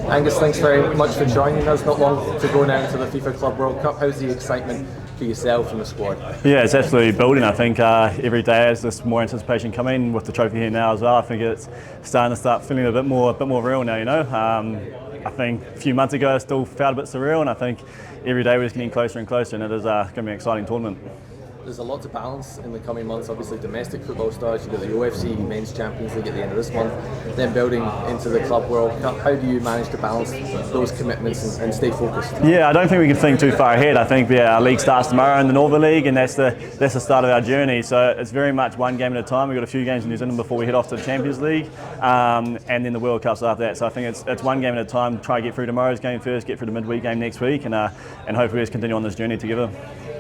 Angus, thanks very much for joining us. Not long to go now into the FIFA Club World Cup. How's the excitement for yourself and the squad? Yeah, it's absolutely building. I think every day as there's more anticipation coming with the trophy here now as well. I think it's starting to feeling a bit more real now. I think a few months ago it still felt a bit surreal, and I think every day we're just getting closer and closer, and it is going to be an exciting tournament. There's a lot to balance in the coming months. Obviously, domestic football starts. You've got the UFC Men's Champions League at the end of this month, then building into the Club World Cup. How do you manage to balance those commitments and stay focused? Yeah, I don't think we can think too far ahead. I think our league starts tomorrow in the Northern League, and that's the start of our journey. So it's very much one game at a time. We've got a few games in New Zealand before we head off to the Champions League, and then the World Cup's after that. So I think it's one game at a time. Try to get through tomorrow's game first, get through the midweek game next week, and hopefully just continue on this journey together.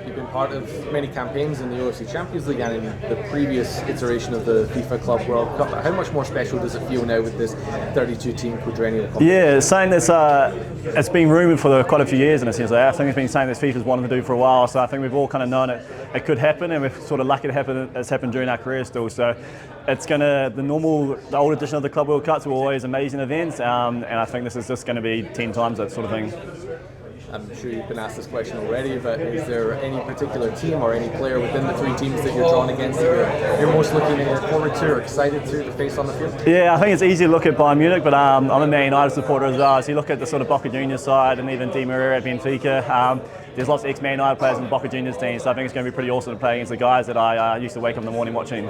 You've been part of many campaigns in the UFC Champions League and in the previous iteration of the FIFA Club World Cup. How much more special does it feel now with this 32-team quadrennial competition? Yeah, it's something that's it's been rumoured for quite a few years in a sense. I think it's been something that FIFA's wanted to do for a while. So I think we've all kind of known it could happen, and we're sort of lucky to happen. It's happened during our career still. So it's the old edition of the Club World Cups were always amazing events, and I think this is just going to be 10 times that sort of thing. I'm sure you've been asked this question already, but is there any particular team or any player within the three teams that you're drawn against that you're most looking forward to or excited to face on the field? Yeah, I think it's easy to look at Bayern Munich, but I'm a Man United supporter as well. So you look at the sort of Boca Juniors side and even Di Maria at Benfica. There's lots of ex-Man United players in the Boca Juniors team, so I think it's going to be pretty awesome to play against the guys that I used to wake up in the morning watching.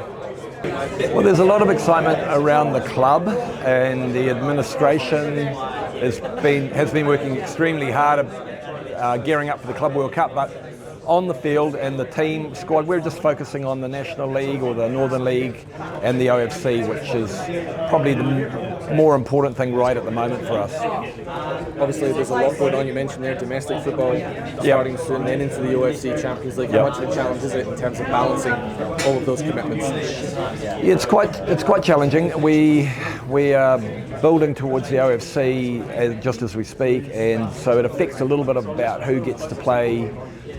Well, there's a lot of excitement around the club, and the administration has been working extremely hard gearing up for the Club World Cup, but on the field and the team squad, we're just focusing on the National League or the Northern League and the OFC, which is probably the more important thing right at the moment for us. Obviously, there's a lot going on. You mentioned there domestic football starting soon, then into the UFC Champions League. How much of a challenge is it in terms of balancing all of those commitments? Yeah, it's quite challenging. We are building towards the OFC just as we speak, and so it affects a little bit about who gets to play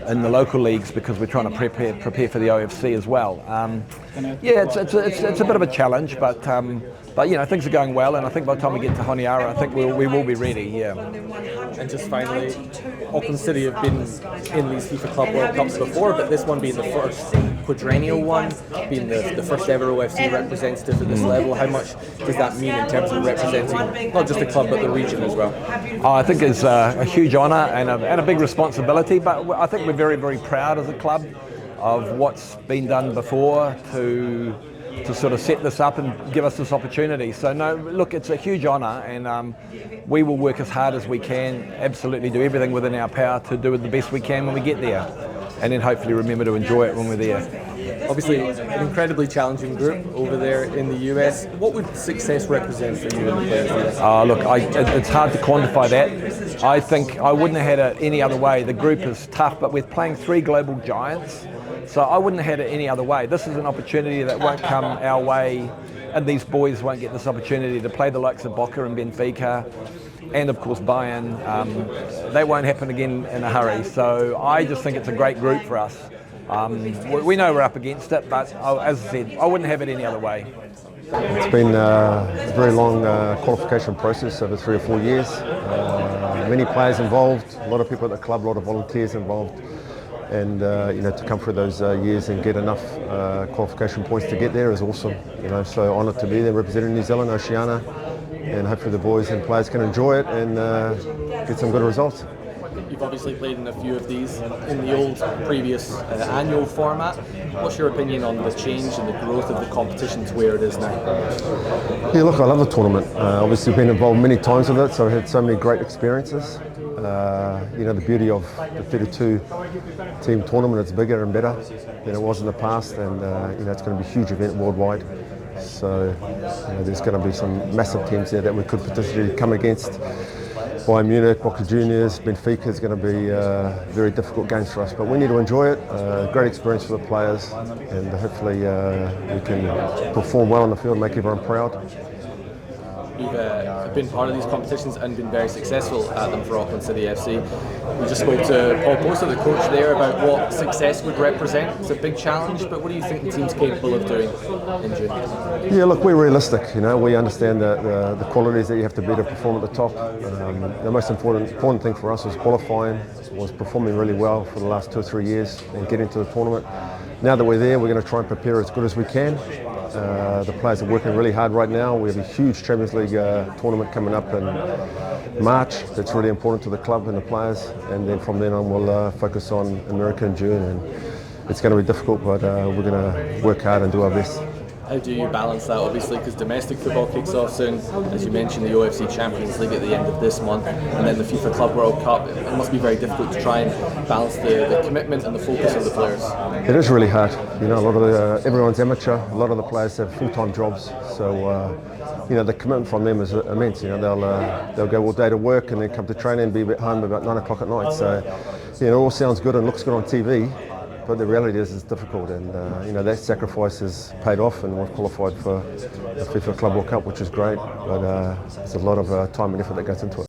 in the local leagues because we're trying to prepare for the OFC as well. It's a bit of a challenge, but things are going well, and I think by the time we get to Honiara, I think we will be ready. Yeah. And just finally, Auckland City have been in these FIFA Club World Cups before, but this one being the first quadrennial one, being the first ever OFC representative at this level, how much does that mean in terms of representing not just the club but the region as well? I think it's a huge honour and a big responsibility, but I think we're very, very proud as a club of what's been done before to sort of set this up and give us this opportunity. So no, look, it's a huge honour, and we will work as hard as we can, absolutely do everything within our power to do it the best we can when we get there, and then hopefully remember to enjoy it when we're there. Obviously, an incredibly challenging group over there in the US. What would success represent for you and the players? Look, it's hard to quantify that. I think I wouldn't have had it any other way. The group is tough, but we're playing three global giants, so I wouldn't have had it any other way. This is an opportunity that won't come our way, and these boys won't get this opportunity to play the likes of Boca and Benfica, and of course Bayern. They won't happen again in a hurry. So I just think it's a great group for us. We know we're up against it, but as I said, I wouldn't have it any other way. It's been a very long qualification process over 3 or 4 years. Many players involved, a lot of people at the club, a lot of volunteers involved, and to come through those years and get enough qualification points to get there is awesome. So honoured to be there representing New Zealand, Oceania, and hopefully the boys and players can enjoy it and get some good results. You've obviously played in a few of these in the old previous annual format. What's your opinion on the change and the growth of the competition to where it is now? Yeah, look, I love the tournament. Obviously been involved many times with it, so I've had so many great experiences. The beauty of the 32-team tournament, it's bigger and better than it was in the past, and it's going to be a huge event worldwide. So there's going to be some massive teams there that we could potentially come against. Bayern Munich, Boca Juniors, Benfica is going to be very difficult games for us, but we need to enjoy it. Great experience for the players, and hopefully we can perform well on the field and make everyone proud. been part of these competitions and been very successful at them for Auckland City FC. We just spoke to Paul Posa, the coach there, about what success would represent. It's a big challenge, but what do you think the team's capable of doing in June? Yeah, look, we're realistic. We understand the qualities that you have to be to perform at the top. The most important thing for us was qualifying, was performing really well for the last 2 or 3 years and getting to the tournament. Now that we're there, we're going to try and prepare as good as we can. The players are working really hard right now. We have a huge Champions League tournament coming up in March. That's really important to the club and the players. And then from then on, we'll focus on America in June. And it's going to be difficult, but we're going to work hard and do our best. How do you balance that, obviously, because domestic football kicks off soon, as you mentioned, the OFC Champions League at the end of this month, and then the FIFA Club World Cup. It must be very difficult to try and balance the commitment and the focus of the players. It is really hard. A lot of everyone's amateur. A lot of the players have full-time jobs, so the commitment from them is immense. They'll go all day to work and then come to training and be home about 9 o'clock at night. So it all sounds good and looks good on TV. But the reality is it's difficult, and that sacrifice has paid off, and we've qualified for the FIFA Club World Cup, which is great. But it's a lot of time and effort that goes into it.